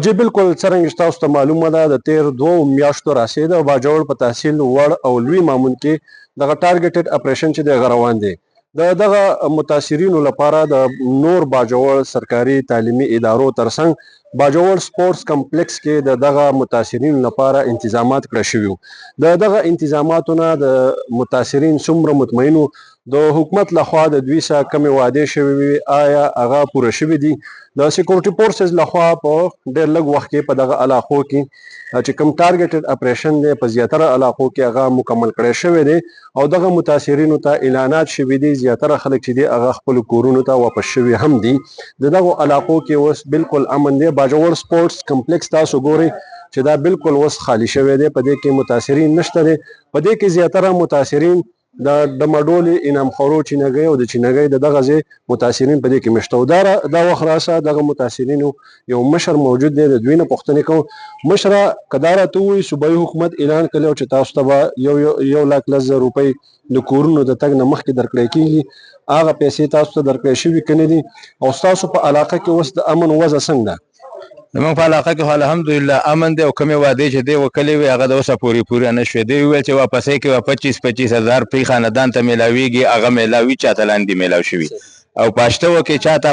جی بالکل څرنګه چې تاسو ته معلومه ده د تیر 2 میاشتو راسید او باجوړ په تحصیل وړ او لوی مامون کې دغه ټارګټډ اپریشن چې د غروان دي دغه متاثرینو لپاره د نور باجوړ سرکاري تعلیمي ادارو ترڅنګ باجوړ سپورتس کمپلیکس کې دغه متاثرینو لپاره انتظامات کړی شوي دغه انتظاماتونه د متاثرین څومره مطمئنو د حکومت لخوا د دوی سره کمې وعدې شوې وي آیا هغه پوره شوي دي د سکیورټي فورسز لخوا په ډېر لږ وخت کې په دغه علاقو کې چې کوم ټارګټډ اپریشن دی په زیاتره علاقو کې هغه مکمل کړی شوی دی او دغه متاثرینو ته اعلانات شوي دي زیاتره خلک چې دي هغه خپل کورونو ته واپس شوي هم دي دغه علاقو کې اوس بالکل امن دی باجوړ سپورتس کمپلیکس تاسو ګورئ چې دا بالکل اوس خالی شوی دی په دې کې متاثرین نشته دي په دې کې زیاتره متاثرین د ډمډولې انعام خورو چینګۍ او د چینګۍ دغه ځای متاثرین په دې کې مشته دا وخت راسه دغه متاثرینو یو مشر موجود دی د دوی نه پوښتنې کوم مشره که دا راته ووایي صوبایي حکومت اعلان کړی چې تاسو ته به 1,10,000 روپۍ د کورونو د تګ نه مخکې درکړی کېږي هغه پیسې تاسو ته درکړی شوي که نه دي او ستاسو په علاقه کې اوس د امن وضع څنګه ده زمونږ په علاقه کې الحمدلله امن دی او کومې وعدې چې دی وکړې وې هغه د اوسه پورې نه شوې دی وویل چې واپسۍ کې به 25 هزار پرې خاندان ته میلاویږي هغه میلاوي چاته لاندې میلاو شوي او پاشته کې چاته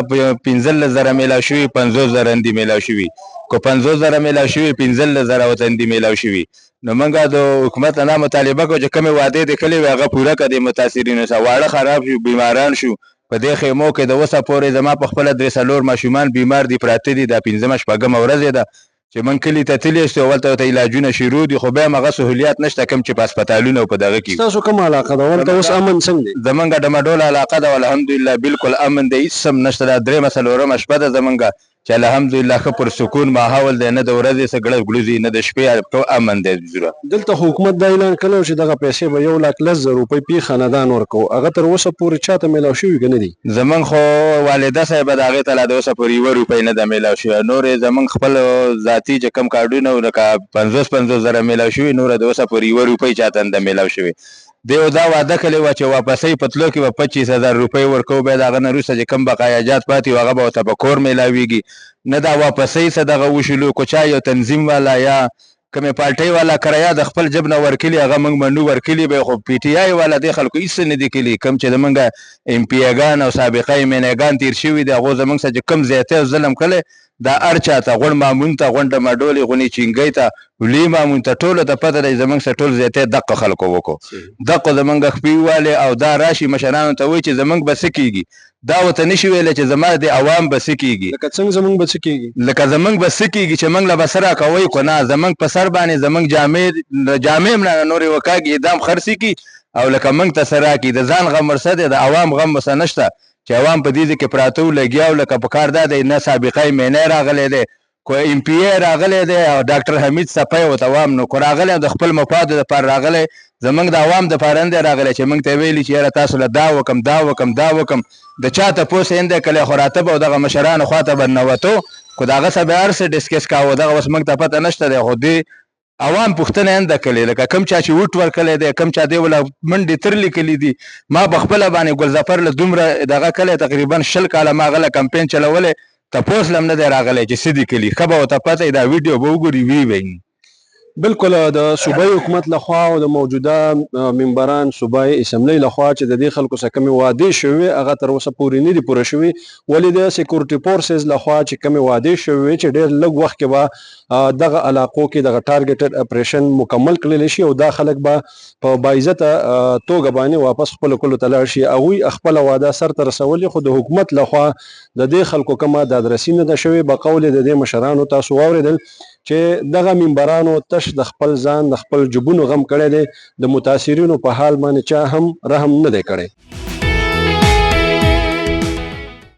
15,000 میلاو شوي 50,000 اندې میلاو شوي که 50,000 میلاو شوي 15,000 ورته اندې میلاو شوي نو موږ د حکومت نه مطالبه کوو چې کومې وعدې دې کړې وې هغه پوره کړه د متاثرینو سره واړه خراب شو بیماران شو په دې خیمو کې د اوسه پورې زما په خپله 3 ماشومان بیمار دي پراته دي دا 5مه شپږمه ورځ ده چې من کلي ته تللی شو ولته ورته علاجونه شروع دي خو بیا هم هغه سهولیات نشته کوم چې په هسپتالونو او په دغه کې ستاسو کومه علاقه ده ورته اوس امن څنګه دی زمونږ ډمډول علاقه ده الحمدلله بالکل امن دی هېڅ هم نشته دا 3مه 4مه شپه ده زمونږ چې الحمدلله ښه پر سکون ماحول دی نه د ورځې څه ګړز ګړوزي نه د شپې امن دی زوره دلته حکومت دا اعلان کړی چې دغه پیسې به 1,10,000 روپۍ پی خاندان ورکوو هغه تر اوسه پورې چاته میلاو شوي که نه دي زمونږ خو والده صاحبه د هغې ته لا د اوسه پورې 1 روپۍ نه ده میلاو شوې نورې زمونږ خپل ذاتي چې کوم کارډونه لکه 50,000 میلاو شوي نوره د اوسه پورې 1 روپۍ چاته نه ده میلاو شوې دی دا وعده کړې وه چې واپسۍ په تلو کې به 25,000 روپۍ ورکوو بیا د هغه نه وروسته چې کوم بقایاجات پاتې وي هغه به ورته په کور میلاویږي نه دا واپسۍ څه دغه وشلو که چا یو تنظیم والا یا کومې پارټۍ والا کرایه د خپل جب نه ورکلي هغه موږ منو ورکلي به خو پی ټي آی والا دې خلکو هېڅ نه دي کلي کوم چې زمونږ ایم پي اګان او سابقه امیانګان تیر شوي دي هغو زمونږ سره چې کوم زیاتی او ظلم کړی دا هر چا ته غونډ مامون ته غونډه مډولې غونې چینګۍ ته لوی مامون ته ټولو ته پته دی زمونږ سره ټول زیاتی دقه خلکو وکړو دقه زمونږ خپې والې او دا راشي مشرانو ته وایي چې زمونږ به څه کېږي دا ورته نشي ویلی چې زما د عوام به څه کېږي لکه څنګه زمونږ به څه کېږي لکه زمونږ به څه کېږي چې موږ له به څه راکوئ خو نه زمونږ په سر باندې زمونږ جامې هم نه نورې وکاږي اعدام خرڅې کړي او لکه موږ ته څه راکړي د ځان غم ورسه دی د عوام غم ورسه نشته چې عوام په دې کې پراته و لګیا و لکه په کار دا دی نه سابقه مینی راغلی دی کو ایم پی ای راغلی دی او ډاکټر حمید صفی ورته عوام نو کو راغلی د خپل مفادو دپاره راغلی زمونږ د عوام دپاره نه دی راغلی چې موږ ته ویلي چې یاره تاسو له دا وکم دا وکم دا وکم د چا تپوس یې نه دی کړی خو راته به دغه مشرانو خواته به ننوتو خو د هغه سره به هر څه ډسکس کاوه دغه اوس موږ ته پته نشته دی خو دې عوام پوښتنه یې نه ده کړې لکه کوم چا چې ووټ ورکړی دی کوم چا دی وله منډې تر لیکلي دي ما په خپله باندې ګلظفر له دومره دغه کلی تقریبا 20 کاله ما هغه له کمپین چلولی تپوس له هم نه دی راغلی چې څه دي کلي ښه به ورته پته دا ویډیو به وګوري ویې ویي بالکل د صوبایي حکومت لخوا او د موجوده ممبران صوبایي اسمبلی لخوا چې د دې خلکو څخه کومې وعدې شوې هغه تر اوسه پورې نه دي پوره شوي ولې د سکیورټي فورسز لخوا چې کومې وعدې شوې چې ډېر لږ وخت کې به دغه علاقو کې دغه ټارګټډ اپریشن مکمل کړلی شي او دا خلک به په باعزته توګه باندې واپس خپلو کلو ته لاړ شي هغوی خپله واده سرته رسولې خو د حکومت لخوا د دې خلکو کومه دادرسي نه ده شوې بقول د دې مشرانو تاسو واورېدل چې دغه ممبرانو تش د خپل ځان د خپل جبونو غم کړی دی د متاثرینو په حال باندې چا هم رحم نه دی کړی